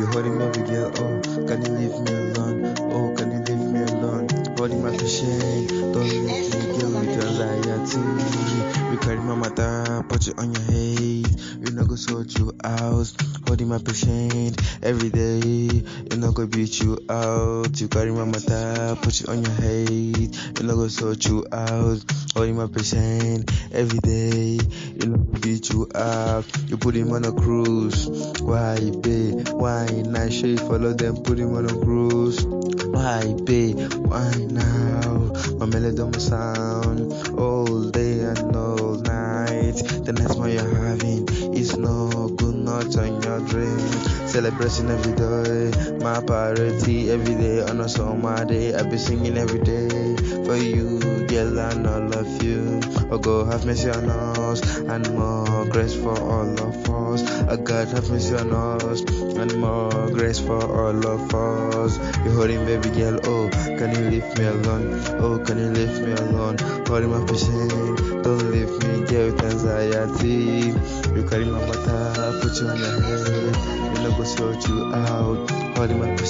You holding me every girl, oh, can you leave me alone? Oh, can you leave me alone? Holding my patient, don't leave me, girl, with anxiety. You carry my matter, put you on your head. You know go sort you out. Holding my patient every day. You know go beat you out. You carry my matter, put you on your head. You know go sort you out. Holding my patient every day. You know go beat you out. You put him on a cruise. Why babe? Why not? Show you follow them, put him on a cruise. Why babe? Why now? My melody my sound all day and all night. The next one you're having is no good, not on your dream. Celebration every day, my party every day on a summer day. I be singing every day for you, girl, and all of you. Oh, go have mercy on us and more grace for all of us. Oh, God, have mercy on us and more grace for all of us. You holding baby girl, oh, can you leave me alone? Oh, can you leave me alone? Holding my patient, don't leave me, girl, with anxiety. You carry my matter, put you on your head. You know go sort you out. Holding my patient.